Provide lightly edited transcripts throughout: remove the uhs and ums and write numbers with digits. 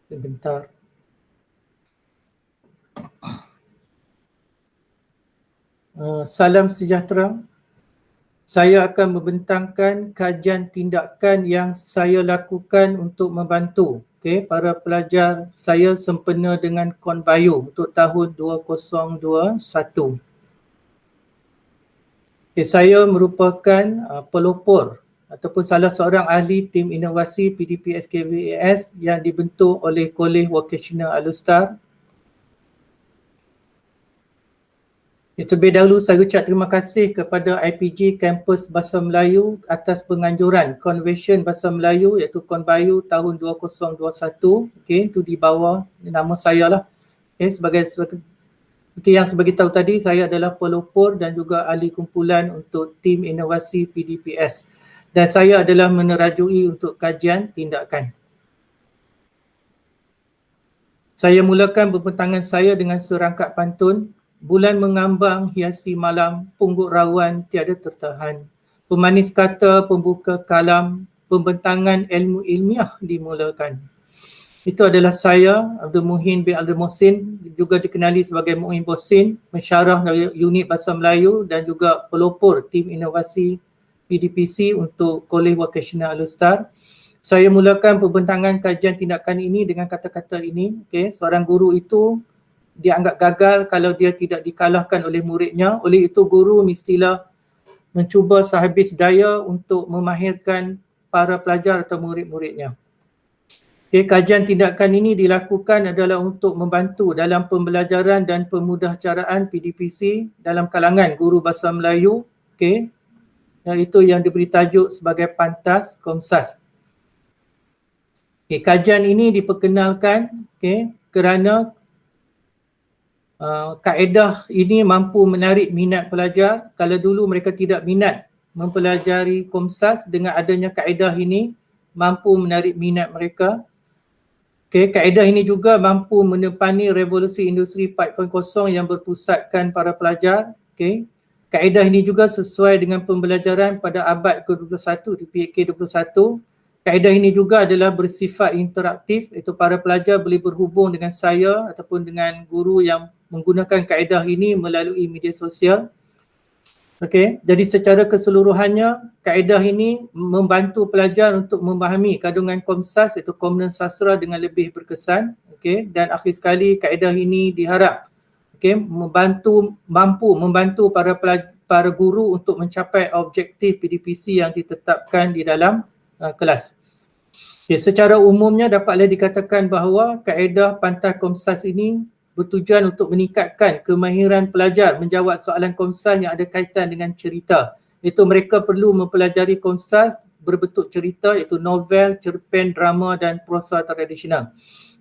Sebentar. Salam sejahtera. Saya akan membentangkan kajian tindakan yang saya lakukan untuk membantu para pelajar saya sempena dengan KonBio untuk tahun 2021. Saya merupakan pelopor ataupun salah seorang ahli tim inovasi PDPS KVAS yang dibentuk oleh Kolej Vocational Alustar. Terlebih dahulu saya ucap terima kasih kepada IPG Kampus Bahasa Melayu atas penganjuran Convention Bahasa Melayu iaitu KonBio tahun 2021. Itu di bawah nama saya lah. Seperti yang sebagai tahu tadi, saya adalah pelopor dan juga ahli kumpulan untuk tim inovasi PDPS. Dan saya adalah menerajui untuk kajian tindakan. Saya mulakan pembentangan saya dengan serangkap pantun. Bulan mengambang hiasi malam, pungguk rawan tiada tertahan. Pemanis kata, pembuka kalam, pembentangan ilmu ilmiah dimulakan. Itu adalah saya, Abdul Muhin bin Abdul Mohsin, juga dikenali sebagai Muhin Bosin, pensyarah unit Bahasa Melayu dan juga pelopor tim inovasi PDPC untuk Kolej Vocational Alustar. Saya mulakan pembentangan kajian tindakan ini dengan kata-kata ini. Seorang guru itu dianggap gagal kalau dia tidak dikalahkan oleh muridnya. Oleh itu guru mestilah mencuba sehabis daya untuk memahirkan para pelajar atau murid-muridnya. Kajian tindakan ini dilakukan adalah untuk membantu dalam pembelajaran dan pemudahcaraan PDPC dalam kalangan guru Bahasa Melayu, iaitu yang diberi tajuk sebagai Pantas Komsas. Kajian ini diperkenalkan kerana kaedah ini mampu menarik minat pelajar. Kalau dulu mereka tidak minat mempelajari Komsas, dengan adanya kaedah ini mampu menarik minat mereka. Kaedah ini juga mampu menepani revolusi industri 4.0 yang berpusatkan para pelajar. Kaedah ini juga sesuai dengan pembelajaran pada abad ke-21 di PK21. Kaedah ini juga adalah bersifat interaktif, iaitu para pelajar boleh berhubung dengan saya ataupun dengan guru yang menggunakan kaedah ini melalui media sosial. Jadi secara keseluruhannya, kaedah ini membantu pelajar untuk memahami kandungan Komsas iaitu Komunen Sastra dengan lebih berkesan. Dan akhir sekali kaedah ini diharap mampu membantu para guru untuk mencapai objektif PDPC yang ditetapkan di dalam kelas. Secara umumnya dapatlah dikatakan bahawa kaedah Pantas Komsas ini bertujuan untuk meningkatkan kemahiran pelajar menjawab soalan Komsas yang ada kaitan dengan cerita. Iaitu mereka perlu mempelajari Komsas berbentuk cerita, iaitu novel, cerpen, drama dan prosa tradisional.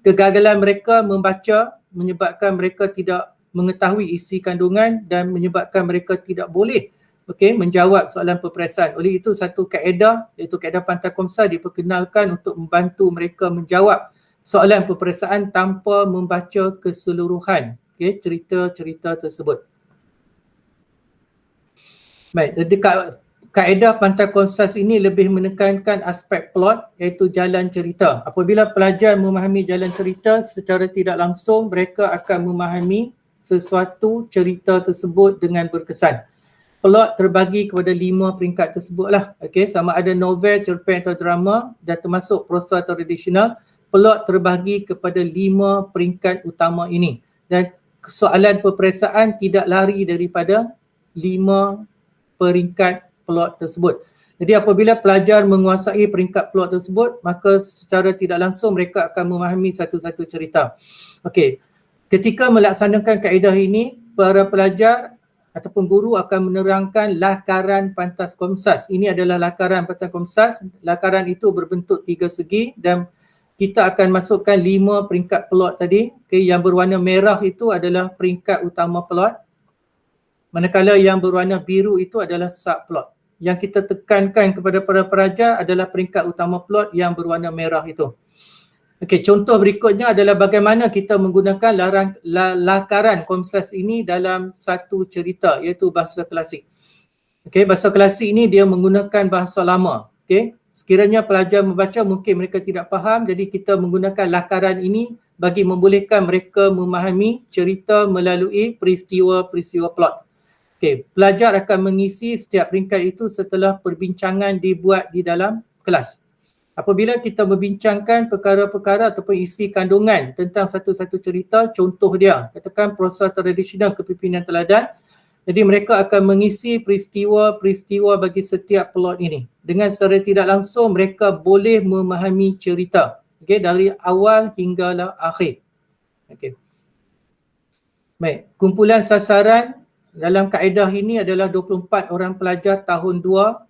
Kegagalan mereka membaca menyebabkan mereka tidak mengetahui isi kandungan dan menyebabkan mereka tidak boleh menjawab soalan peperiksaan. Oleh itu satu kaedah, iaitu kaedah Pantas Komsas diperkenalkan untuk membantu mereka menjawab soalan peperiksaan tanpa membaca keseluruhan cerita-cerita tersebut. Baik, jadi kaedah Pantas Komsas ini lebih menekankan aspek plot, iaitu jalan cerita. Apabila pelajar memahami jalan cerita secara tidak langsung, mereka akan memahami sesuatu cerita tersebut dengan berkesan. Plot terbagi kepada 5 peringkat tersebutlah. Sama ada novel, cerpen atau drama dan termasuk prosa tradisional. Plot terbagi kepada 5 peringkat utama ini. Dan soalan peperiksaan tidak lari daripada 5 peringkat plot tersebut. Jadi apabila pelajar menguasai peringkat plot tersebut, maka secara tidak langsung mereka akan memahami satu-satu cerita. Ketika melaksanakan kaedah ini, para pelajar ataupun guru akan menerangkan lakaran Pantas Komsas. Ini adalah lakaran Pantas Komsas. Lakaran itu berbentuk 3 segi dan kita akan masukkan 5 peringkat plot tadi. Yang berwarna merah itu adalah peringkat utama plot. Manakala yang berwarna biru itu adalah subplot. Yang kita tekankan kepada para pelajar adalah peringkat utama plot yang berwarna merah itu. Contoh berikutnya adalah bagaimana kita menggunakan lakaran Komsas ini dalam satu cerita, iaitu bahasa klasik. Bahasa klasik ini dia menggunakan bahasa lama. sekiranya pelajar membaca mungkin mereka tidak faham, jadi kita menggunakan lakaran ini bagi membolehkan mereka memahami cerita melalui peristiwa-peristiwa plot. Okey, pelajar akan mengisi setiap peringkat itu setelah perbincangan dibuat di dalam kelas. Apabila kita membincangkan perkara-perkara ataupun isi kandungan tentang satu-satu cerita, contoh dia, katakan proses tradisional kepimpinan teladan, jadi mereka akan mengisi peristiwa-peristiwa bagi setiap plot ini. Dengan secara tidak langsung mereka boleh memahami cerita, okay, dari awal hinggalah akhir. Okay. Baik, kumpulan sasaran dalam kaedah ini adalah 24 orang pelajar tahun 2,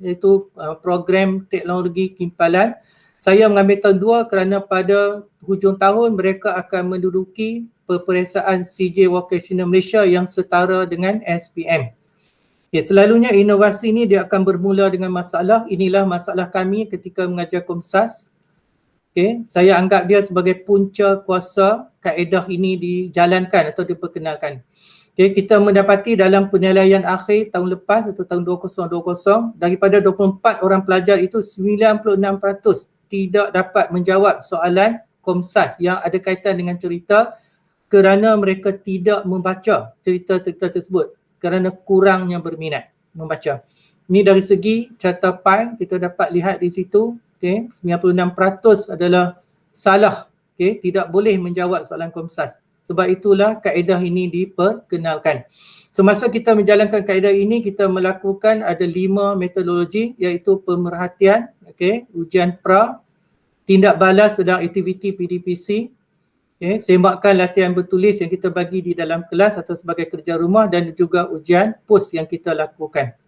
iaitu program teknologi kimpalan. Saya mengambil tahun 2 kerana pada hujung tahun mereka akan menduduki peperiksaan CJ Vocational Malaysia yang setara dengan SPM. Okay, selalunya inovasi ini dia akan bermula dengan masalah. Inilah masalah kami ketika mengajar Komsas. Okay, saya anggap dia sebagai punca kuasa kaedah ini dijalankan atau diperkenalkan. Okay, kita mendapati dalam penilaian akhir tahun lepas atau tahun 2020, daripada 24 orang pelajar itu 96% tidak dapat menjawab soalan Komsas yang ada kaitan dengan cerita kerana mereka tidak membaca cerita-cerita tersebut kerana kurangnya berminat membaca. Ini dari segi carta pai kita dapat lihat di situ, okay, 96% adalah salah, okay, tidak boleh menjawab soalan Komsas. Sebab itulah kaedah ini diperkenalkan. Semasa kita menjalankan kaedah ini, kita melakukan ada 5 metodologi, iaitu pemerhatian, okay, ujian pra, tindak balas sedang aktiviti PDPC, okay, sembahkan latihan bertulis yang kita bagi di dalam kelas atau sebagai kerja rumah, dan juga ujian post yang kita lakukan.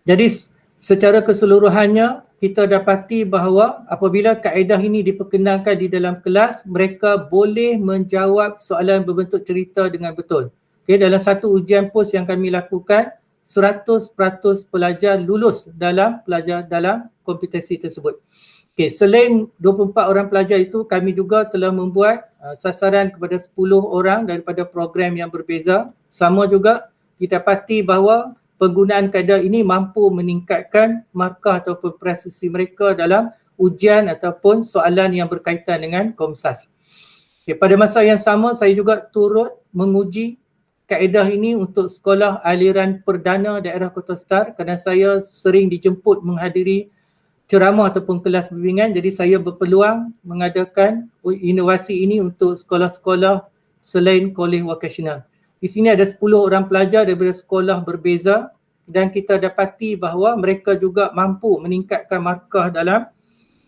Jadi secara keseluruhannya kita dapati bahawa apabila kaedah ini diperkenalkan di dalam kelas, mereka boleh menjawab soalan berbentuk cerita dengan betul. Okay, dalam satu ujian post yang kami lakukan, 100% pelajar lulus dalam kompetisi tersebut. Okay, selain 24 orang pelajar itu, kami juga telah membuat sasaran kepada 10 orang daripada program yang berbeza. Sama juga didapati bahawa penggunaan kaedah ini mampu meningkatkan markah ataupun prestasi mereka dalam ujian ataupun soalan yang berkaitan dengan Komsas. Okay, pada masa yang sama, saya juga turut menguji kaedah ini untuk sekolah aliran perdana daerah Kota Star kerana saya sering dijemput menghadiri ceramah ataupun kelas bimbingan, jadi saya berpeluang mengadakan inovasi ini untuk sekolah-sekolah selain kolej vokasional. Di sini ada 10 orang pelajar daripada sekolah berbeza dan kita dapati bahawa mereka juga mampu meningkatkan markah dalam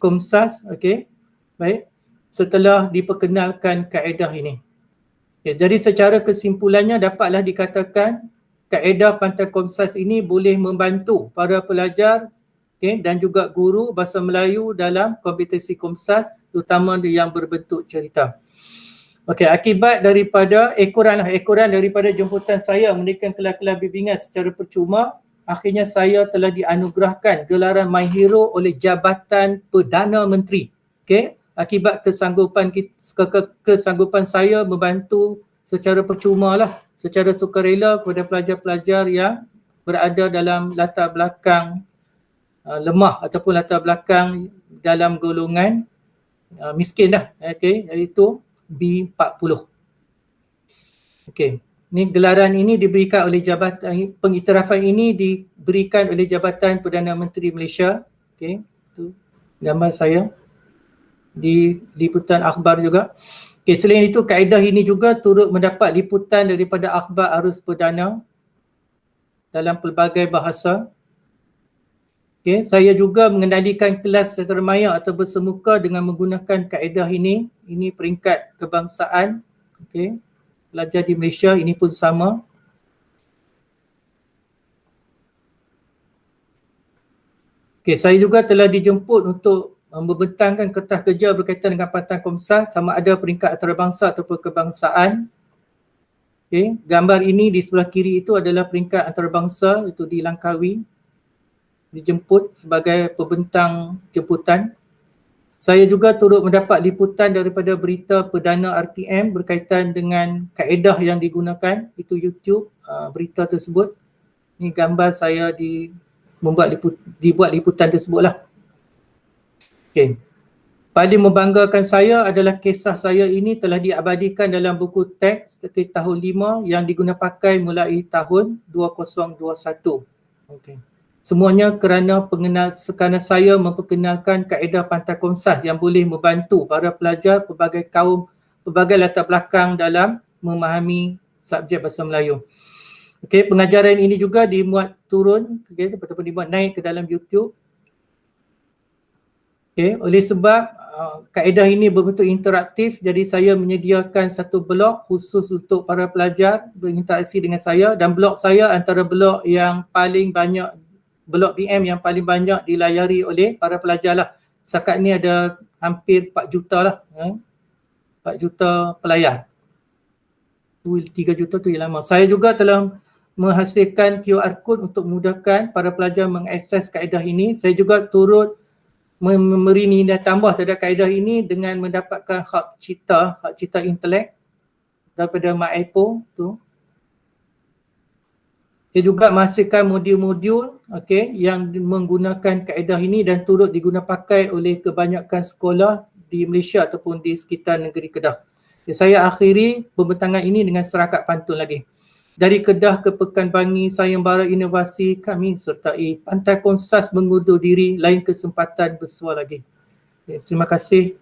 Komsas, okey. Baik, setelah diperkenalkan kaedah ini. Okay, jadi secara kesimpulannya dapatlah dikatakan kaedah Pantai Komsas ini boleh membantu para pelajar, okay, dan juga guru bahasa Melayu dalam kompetisi Komsas, terutama yang berbentuk cerita. Okey, akibat daripada ekoran daripada jemputan saya mendirikan kelas-kelas bimbingan secara percuma, akhirnya saya telah dianugerahkan gelaran My Hero oleh Jabatan Perdana Menteri. Okey, akibat kesanggupan saya membantu secara percuma lah, secara sukarela kepada pelajar-pelajar yang berada dalam latar belakang lemah ataupun latar belakang dalam golongan miskin lah, okey, iaitu B40. Okey, ni gelaran ini diberikan oleh jabatan, pengiktirafan ini diberikan oleh Jabatan Perdana Menteri Malaysia. Okey, tu gambar saya di liputan akhbar juga. Okey, selain itu kaedah ini juga turut mendapat liputan daripada akhbar Arus Perdana dalam pelbagai bahasa. Okay, saya juga mengendalikan kelas secara maya atau bersemuka dengan menggunakan kaedah ini. Ini peringkat kebangsaan, okay, pelajar di Malaysia, ini pun sama. Okay, saya juga telah dijemput untuk membentangkan kertas kerja berkaitan dengan Pantai Komsas, sama ada peringkat antarabangsa ataupun kebangsaan. Okay, gambar ini di sebelah kiri itu adalah peringkat antarabangsa, itu di Langkawi. Dijemput sebagai pembentang jemputan. Saya juga turut mendapat liputan daripada berita Perdana RTM berkaitan dengan kaedah yang digunakan, itu YouTube berita tersebut. Ini gambar saya di dibuat liputan tersebutlah. Okay. Paling membanggakan saya adalah kisah saya ini telah diabadikan dalam buku teks ketika tahun 5 yang diguna pakai mulai tahun 2021. Okay. Semuanya kerana saya memperkenalkan kaedah pantai komsas yang boleh membantu para pelajar pelbagai kaum, pelbagai latar belakang dalam memahami subjek bahasa Melayu. Okay, pengajaran ini juga dimuat turun, ataupun dimuat naik ke dalam YouTube. Okay, oleh sebab kaedah ini berbentuk interaktif, jadi saya menyediakan satu blog khusus untuk para pelajar berinteraksi dengan saya, dan blog saya antara blog yang paling banyak, blog BM yang paling banyak dilayari oleh para pelajar lah. Setakat ni ada hampir 4 juta lah, 4 juta pelayar. 3 juta tu yang lama. Saya juga telah menghasilkan QR code untuk memudahkan para pelajar mengakses kaedah ini. Saya juga turut memberi nilai tambah terhadap kaedah ini dengan mendapatkan hak cipta intelek daripada MacApple tu. Saya juga menghasilkan modul-modul yang menggunakan kaedah ini dan turut digunakan pakai oleh kebanyakan sekolah di Malaysia ataupun di sekitar negeri Kedah. Saya akhiri pembentangan ini dengan serakat pantun lagi. Dari Kedah ke Pekanbarangi, sayembara inovasi kami sertai pantai komsas mengundur diri, lain kesempatan bersuara lagi. Terima kasih.